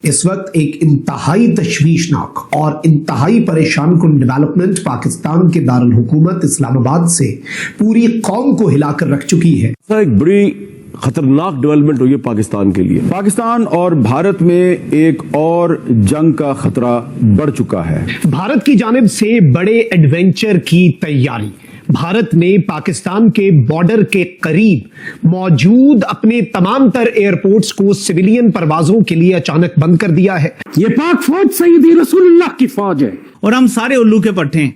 اس وقت ایک انتہائی تشویشناک اور انتہائی پریشان کن ڈیولپمنٹ پاکستان کے دارالحکومت اسلام آباد سے پوری قوم کو ہلا کر رکھ چکی ہے۔ ایک بڑی خطرناک ڈیولپمنٹ ہوئی ہے پاکستان کے لیے۔ پاکستان اور بھارت میں ایک اور جنگ کا خطرہ بڑھ چکا ہے۔ بھارت کی جانب سے بڑے ایڈونچر کی تیاری۔ بھارت نے پاکستان کے بارڈر کے قریب موجود اپنے تمام تر ایئرپورٹس کو سویلین پروازوں کے لیے اچانک بند کر دیا ہے۔ یہ پاک فوج سیدی رسول اللہ کی فوج ہے اور ہم سارے الو کے پٹھے ہیں۔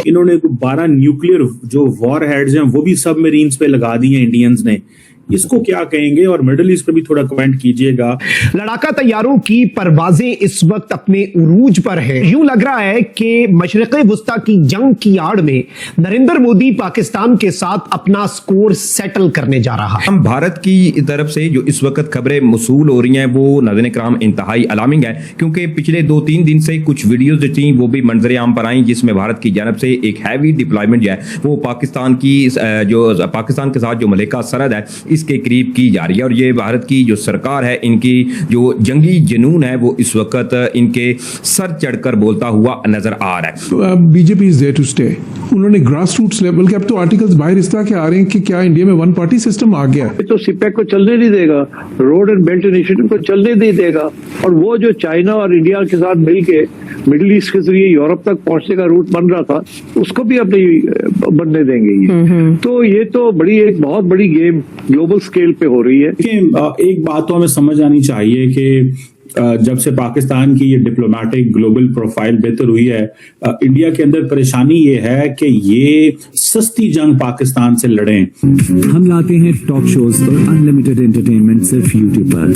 انہوں نے 12 نیوکلیئر جو وار ہیڈز ہیں وہ بھی سب میرینز پہ لگا دی ہیں انڈینز نے، اس کو کیا کہیں گے؟ اور مڈل ایسٹ پہ بھی تھوڑا کمنٹ کیجئے گا۔ لڑاکا طیاروں کی پروازیں اس وقت اپنے عروج پر ہیں۔ یوں لگ رہا ہے کہ مشرق وسطی کی جنگ کی آڑ میں نریندر مودی پاکستان کے ساتھ اپنا سکور سیٹل کرنے جا رہا ہے۔ ہم بھارت کی طرف سے جو اس وقت خبریں موصول ہو رہی ہیں وہ ناظرین کرام انتہائی الارمنگ ہے، کیونکہ پچھلے 2-3 دن سے کچھ ویڈیوز جو تھیں وہ بھی منظر عام پر آئیں، جس میں بھارت کی جانب سے ایک ہیوی ڈپلائمنٹ جو ہے وہ پاکستان کے ساتھ جو ملحقہ سرحد ہے اس کے قریب کی جا رہی ہے، اور یہ بھارت کی جو سرکار ہے ان کی جو جنگی جنون ہے وہ اس وقت ان کے سر چڑھ کر بولتا ہوا نظر آ رہا ہے۔ B J P is there to stay. انہوں نے گراس روٹس لیول کے، اب تو آرٹیکلز باہر اس طرح کے آ رہے ہیں کہ کیا انڈیا میں ون پارٹی سسٹم آ گیا ہے؟ تو سپیک کو چلنے نہیں دے گا، روڈ اینڈ بیلٹ انیشیٹو کو چلنے نہیں دے گا، اور وہ جو چائنا اور انڈیا کے ساتھ مل کے مڈل ایسٹ کے ذریعے یورپ تک پہنچنے کا روٹ بن رہا تھا اس کو بھی اب نہیں بننے دیں گے یہ۔ تو یہ تو ایک بہت بڑی گیم گلوبل اسکیل پہ ہو رہی ہے۔ ایک بات تو ہمیں سمجھ آنی چاہیے کہ جب سے پاکستان کی یہ ڈپلومیٹک گلوبل پروفائل بہتر ہوئی ہے، انڈیا کے اندر پریشانی یہ ہے کہ یہ سستی جنگ پاکستان سے لڑیں۔ ہم لاتے ہیں ٹاک شوز اور انلمیٹڈ انٹرٹینمنٹ صرف یوٹیوب پر۔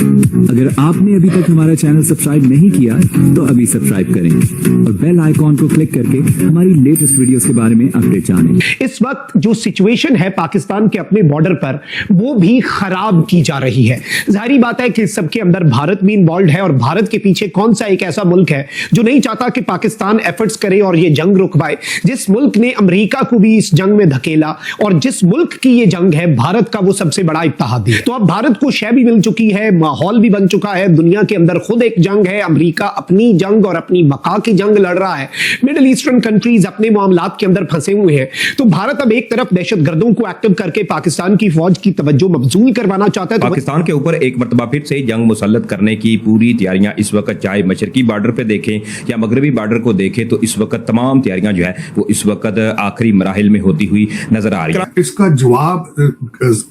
اگر آپ نے ابھی تک ہمارا چینل سبسکرائب نہیں کیا تو ابھی سبسکرائب کریں اور بیل آئیکن کو کلک کر کے ہماری لیٹسٹ ویڈیوز کے بارے میں اپڈیٹ جانیں۔ اس وقت جو سچویشن ہے پاکستان کے اپنے بارڈر پر وہ بھی خراب کی جا رہی ہے۔ ظاہری بات ہے کہ اس سب کے اندر بھارت بھی انوالوڈ ہے، اور بھارت کے پیچھے کون سا ایک ایسا ملک ہے جو نہیں چاہتا کہ پاکستان ایفرٹس کرے اور یہ جنگ رکوائے؟ جس ملک نے امریکہ کو بھی اس جنگ میں دھکیلا اور جس ملک کی یہ جنگ ہے بھارت کا وہ سب سے بڑا اتحادی ہے۔ تو اب بھارت کو شے بھی مل چکی ہے، ماحول بھی بن چکا ہے، دنیا کے اندر خود ایک جنگ ہے، امریکہ اپنی جنگ اور اپنی بقا کی جنگ لڑ رہا ہے، مڈل ایسٹرن کنٹریز اپنے معاملات کے اندر پھنسے ہوئے ہیں۔ تو بھارت اب ایک طرف دہشت گردوں کو ایکٹیو کر کے پاکستان کی فوج کی توجہ مبذول کروانا چاہتا ہے۔ پاکستان کے اوپر ایک مرتبہ پھر سے جنگ مسلط کرنے کی پوری تیاریاں اس وقت، چاہے مشرقی بارڈر پہ دیکھیں یا مغربی بارڈر کو دیکھیں، تو اس وقت تمام تیاریاں جو ہے وہ اس وقت آخری مراحل میں ہوتی ہوئی نظر آ رہی ہیں۔ اس کا جواب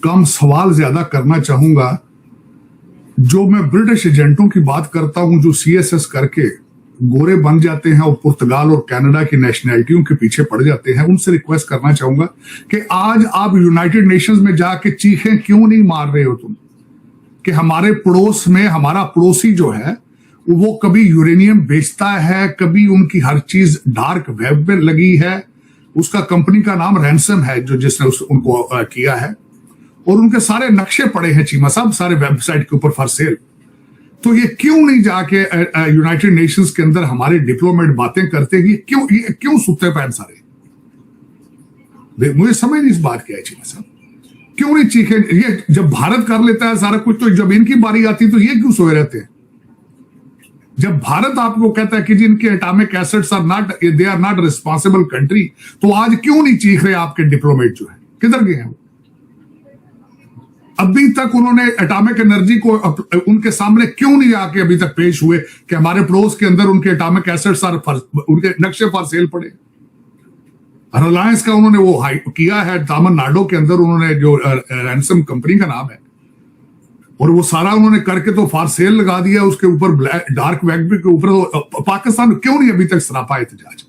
کم سوال زیادہ کرنا چاہوں گا۔ جو میں برٹش ایجنٹوں کی بات کرتا ہوں جو سی ایس ایس کر کے گورے بن جاتے ہیں اور پرتگال اور کینیڈا کی نیشنلٹیوں کے پیچھے پڑ جاتے ہیں، ان سے ریکویسٹ کرنا چاہوں گا کہ آج آپ یونائٹڈ نیشنز میں جا کے چیخیں کیوں نہیں مار رہے ہو تم کہ ہمارے پڑوس میں ہمارا پڑوسی جو ہے وہ کبھی یورینیم بیچتا ہے، کبھی ان کی ہر چیز ڈارک ویب میں لگی ہے، اس کا کمپنی کا نام رینسم ہے جو جس نے ان کو کیا ہے، اور ان کے سارے نقشے پڑے ہیں چیما صاحب سارے ویب سائٹ کے اوپر فار سیل۔ تو یہ کیوں نہیں جا کے یونائٹڈ نیشنز کے اندر ہمارے ڈپلومیٹ باتیں کرتے ہیں؟ کیوں سوتے پین سارے؟ مجھے سمجھ نہیں اس بات کیا ہے چیما صاحب، کیوں نہیں چیخیں؟ یہ جب بھارت کر لیتا ہے سارا کچھ تو جب ان کی باری آتی تو یہ کیوں سوئے رہتے ہیں؟ جب بھارت آپ کو کہتا ہے کہ جن کے atomic assets they are not responsible country, تو آج کیوں نہیں چیخ رہے آپ کے ڈپلومیٹ جو ہے؟ کدھر گئے ہیں؟ ابھی تک انہوں نے اٹامک انرجی کو ان کے سامنے کیوں نہیں آ کے ابھی تک پیش ہوئے کہ ہمارے پڑوس کے اندر ان کے اٹامک ایسٹس ان کے نقشے فار سیل پڑے؟ ریلائنس کا انہوں نے وہ کیا ہے تامل ناڈو کے اندر، انہوں نے جو رینسم کمپنی کا نام ہے، اور وہ سارا انہوں نے کر کے تو فار سیل لگا دیا اس کے اوپر ڈارک ویب کے اوپر۔ پاکستان کیوں نہیں ابھی تک سراپا احتجاج؟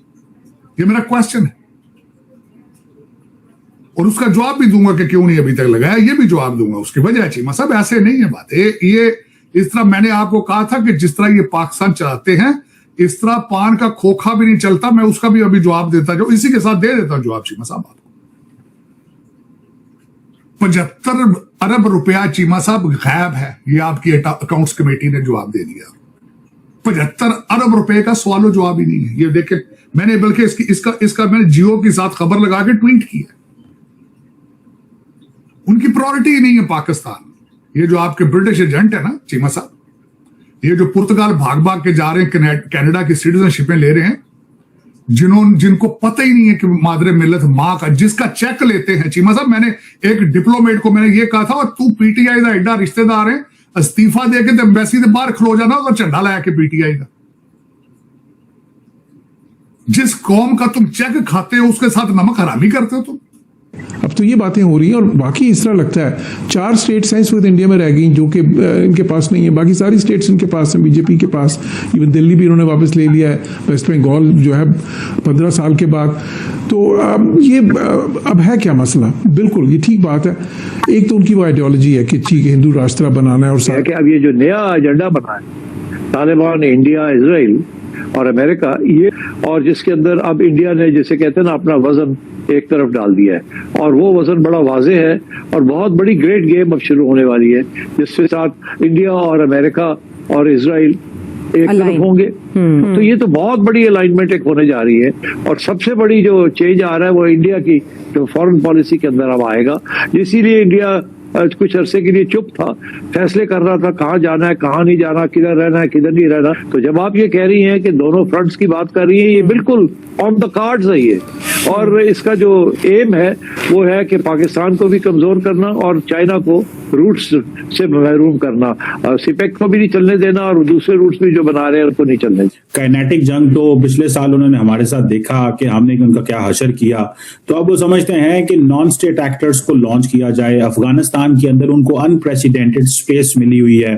یہ میرا کوشچن ہے، اور اس کا جواب بھی دوں گا کہ کیوں نہیں ابھی تک لگایا، یہ بھی جواب دوں گا۔ اس کی وجہ ہے چیما صاحب ایسے نہیں ہے بات، یہ اس طرح میں نے آپ کو کہا تھا کہ جس طرح یہ پاکستان چلاتے ہیں اس طرح پان کا کھوکھا بھی نہیں چلتا۔ میں اس کا بھی ابھی جواب دیتا جو اسی کے ساتھ دے دیتا ہوں جواب چیما صاحب۔ 75 ارب روپیہ چیما صاحب غائب ہے، یہ آپ کی اکاؤنٹس کمیٹی نے جواب دے دیا۔ 75 ارب روپے کا سوال و جواب ہی نہیں ہے۔ یہ دیکھیں میں نے بلکہ اس کا میں نے جیو کے ساتھ خبر لگا کے ٹویٹ کیا۔ ان کی پرائورٹی ہی نہیں ہے پاکستان۔ یہ جو آپ کے برٹش ایجنٹ ہے نا چیما صاحب، ये जो पुर्तगाल भाग भाग के जा रहे हैं कनाडा की सिटीजनशिपें ले रहे हैं, जिनको पता ही नहीं है कि मादरे मिल्लत माँ का, जिसका चेक लेते हैं। चीमा साहब, मैंने एक डिप्लोमेट को मैंने ये कहा था, और तू पीटीआई का एडा रिश्तेदार है, अस्तीफा दे के एम्बेसी के बाहर खलो जाना और झंडा लाया के पीटीआई का। जिस कौम का तुम चेक खाते हो उसके साथ नमक हरामी करते हो तुम। अब तो ये बातें हो रही हैं, और बाकी इस तरह लगता है 4 स्टेट्स हैं इस वक्त इंडिया में रह गई जो कि इनके पास नहीं है, बाकी सारी स्टेट्स इनके पास हैं, बीजेपी के पास। इवन दिल्ली भी इन्होंने वापस ले लिया है, वेस्ट बंगाल जो है 15 साल के बाद। तो ये अब है क्या मसला? बिल्कुल ये ठीक बात है। एक तो उनकी वो आइडियोलॉजी है कि ठीक है हिंदू राष्ट्र बनाना है, और कि अब ये जो नया एजेंडा बना है तालिबान, इंडिया, इजराइल और अमेरिका, ये, और जिसके अंदर अब इंडिया ने जिसे कहते हैं ना अपना वजन एक तरफ डाल दिया है, और वो वजन बड़ा वाजे है, और बहुत बड़ी ग्रेट गेम अब शुरू होने वाली है, जिसके साथ इंडिया और अमेरिका और इजराइल एक तरफ होंगे। तो ये तो बहुत बड़ी अलाइनमेंट एक होने जा रही है, और सबसे बड़ी जो चेंज आ रहा है वो इंडिया की जो फॉरेन पॉलिसी के अंदर अब आएगा। इसीलिए इंडिया कुछ अरसे के लिए चुप था, फैसले कर रहा था कहाँ जाना है, कहाँ नहीं जाना, किधर रहना है, किधर नहीं रहना। तो जब आप ये कह रही हैं कि दोनों फ्रंट्स की बात कर रही हैं, ये बिल्कुल ऑन द कार्ड्स है ये। और इसका जो एम है वो है कि पाकिस्तान को भी कमजोर करना और चाइना को रूट्स से महरूम करना, सिपेक को भी नहीं चलने देना, और दूसरे रूट्स भी जो बना रहे हैं उनको नहीं चलने देना। काइनेटिक जंग तो पिछले साल उन्होंने हमारे साथ देखा कि हमने उनका क्या हशर किया। तो अब वो समझते हैं कि नॉन स्टेट एक्टर्स को लॉन्च किया जाए। अफगानिस्तान के अंदर उनको अनप्रेसिडेंटेड स्पेस मिली हुई है,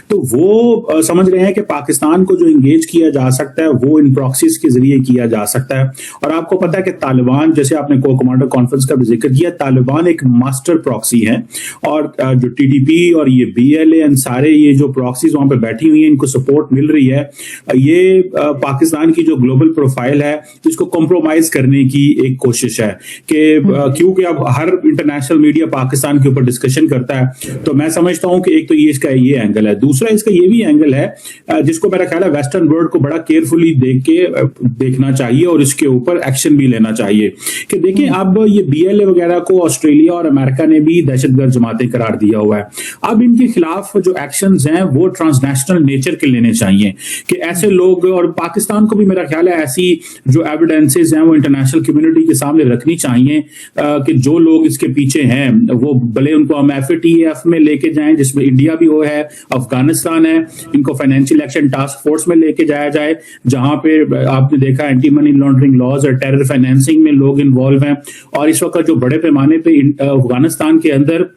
तो वो समझ रहे हैं कि पाकिस्तान को जो इंगेज किया जा सकता है वो इन प्रॉक्सीज के जरिए किया जा सकता है। और आपको पता है कि तालिबान, जैसे आपने को कमांडर कॉन्फ्रेंस का भी जिक्र किया, तालिबान एक मास्टर प्रॉक्सी है, और जो टीडीपी और ये बीएलए एंड सारे ये जो प्रॉक्सीज वहां पे बैठी हुई हैं, इनको सपोर्ट मिल रही है। ये पाकिस्तान की जो ग्लोबल प्रोफाइल है इसको कॉम्प्रोमाइज करने की एक कोशिश है कि क्योंकि अब हर इंटरनेशनल मीडिया पाकिस्तान के ऊपर डिस्कशन करता है। तो मैं समझता हूं कि एक तो ये इसका ये एंगल है, दूसरा इसका ये भी एंगल है जिसको मेरा ख्याल है वेस्टर्न वर्ल्ड को बड़ा केयरफुली देखना चाहिए और इसके ऊपर एक्शन भी लेना चाहिए। कि देखिए अब ये बीएलए वगैरह को ऑस्ट्रेलिया और अमेरिका ने भी दहशतगर्द जमातें करार दिया हुआ है। अब इनके खिलाफ जो एक्शंस हैं वो ट्रांसनेशनल नेचर के लेने चाहिए कि ऐसे लोग, और पाकिस्तान को भी मेरा ख्याल है ऐसी जो एविडेंसेस हैं वो इंटरनेशनल कम्युनिटी के सामने रखनी चाहिए कि जो लोग इसके पीछे हैं वो भले उनको हम FATF में लेके जाएं जिसमें इंडिया भी वो है, अफगानिस्तान है, इनको फाइनेंशियल एक्शन टास्क फोर्स में लेके जाया जाए जहां पे आपने देखा एंटी मनी लॉन्ड्रिंग लॉज और टेरर फाइनेंसिंग में लोग इन्वॉल्व हैं। और इस वक्त जो बड़े पैमाने पे अफगानिस्तान के अंदर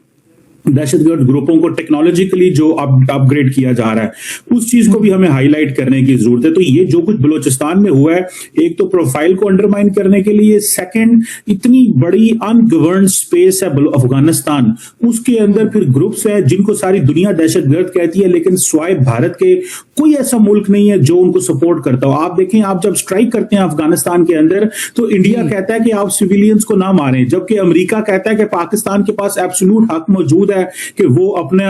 दहशतगर्द ग्रुपों को टेक्नोलॉजिकली जो अपग्रेड किया जा रहा है उस चीज को भी हमें हाईलाइट करने की जरूरत है। तो ये जो कुछ बलूचिस्तान में हुआ है, एक तो प्रोफाइल को अंडरमाइन करने के लिए, सेकंड इतनी बड़ी अनगवर्न्ड स्पेस है अफगानिस्तान, उसके अंदर फिर ग्रुप्स है जिनको सारी दुनिया दहशतगर्द कहती है, लेकिन स्वाय भारत के कोई ऐसा मुल्क नहीं है जो उनको सपोर्ट करता हो। आप देखें, आप जब स्ट्राइक करते हैं अफगानिस्तान के अंदर तो इंडिया कहता है कि आप सिविलियंस को ना मारें, जबकि अमेरिका कहता है कि पाकिस्तान के पास एब्सोल्यूट हक मौजूद है कि वो अपने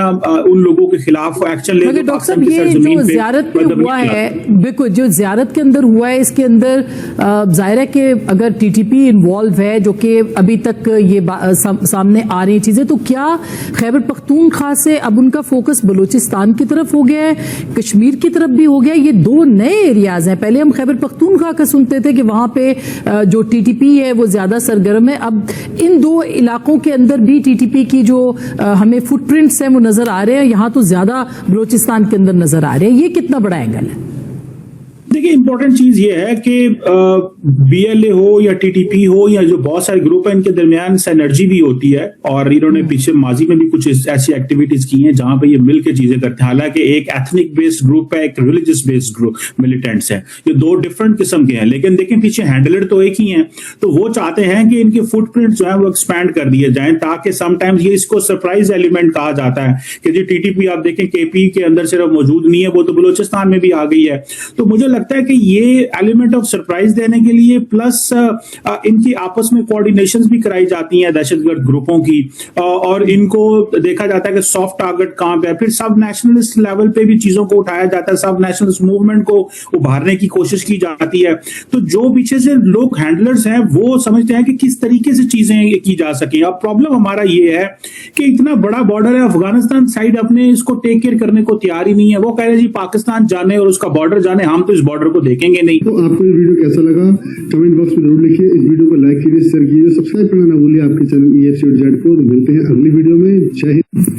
उन लोगों के खिलाफ एक्शन ले। डॉक्टर साहब, ये जो ज़ियारत में हुआ है, बिल्कुल जो ज़ियारत के अंदर हुआ है, इसके अंदर जाहिर है कि अगर टीटीपी इन्वॉल्व है जो कि अभी तक ये सामने आ रही चीजें, तो क्या खैबर पख्तूनख्वा से अब उनका फोकस बलूचिस्तान की तरफ हो गया है, कश्मीर की तरफ भी हो गया? ये दो नए एरियाज हैं। पहले हम खैबर पख्तूनख्वा का सुनते थे कि वहां पे जो टीटीपी है वो ज्यादा सरगर्म है। अब इन दो इलाकों के अंदर भी टीटीपी की जो हमें फुटप्रिंट्स हैं वो नजर आ रहे हैं, यहां तो ज्यादा बलूचिस्तान के अंदर नजर आ रहे हैं। ये कितना बड़ा एंगल है? देखिए, इंपॉर्टेंट चीज ये है कि बीएलए हो या टीटीपी हो या जो बहुत सारे ग्रुप है, इनके दरमियान सिनर्जी भी होती है, और इन्होंने पीछे माजी में भी कुछ ऐसी एक्टिविटीज की हैं जहां पे ये मिलकर चीजें करते हैं। हालांकि एक एथनिक बेस्ड ग्रुप है, एक रिलीजियस बेस्ड ग्रुप मिलिटेंट्स है, ये दो डिफरेंट किस्म के हैं, लेकिन देखें पीछे हैंडलर तो एक ही है। तो वो चाहते हैं कि इनके फुटप्रिंट जो है वो एक्सपैंड कर दिए जाएं, ताकि समटाइम्स ये इसको सरप्राइज एलिमेंट कहा जाता है कि जी टीटीपी आप देखें केपी के अंदर सिर्फ मौजूद नहीं है, वो तो बलूचिस्तान में भी आ गई है। तो मुझे लगता है कि ये एलिमेंट ऑफ सरप्राइज देने के लिए प्लस इनकी आपस में कोऑर्डिनेशंस भी कराई जाती हैं दहशतगर्द ग्रुपों की, और इनको देखा जाता है कि सॉफ्ट टारगेट कहां पे है, फिर सब नेशनलिस्ट लेवल पे भी चीजों को उठाया जाता है, सब नेशनलिस्ट मूवमेंट को उभारने की कोशिश की जाती है। तो जो पीछे से लोग हैंडलर्स हैं वो समझते हैं कि किस तरीके से चीजें की जा सके। अब प्रॉब्लम हमारा ये है कि इतना बड़ा बॉर्डर है, अफगानिस्तान साइड अपने इसको टेक केयर करने को तैयार ही नहीं है। वो कह रहे हैं जी पाकिस्तान जाने और उसका बॉर्डर जाने, हम तो इस बॉर्डर को देखेंगे नहीं। तो आपको ये वीडियो कैसा लगा कमेंट बॉक्स में जरूर लिखिए, इस वीडियो को लाइक कीजिए, शेयर कीजिए, सब्सक्राइब करना ना भूलिए आपके चैनल EFC.Z को। मिलते हैं अगली वीडियो में। जय हिंद।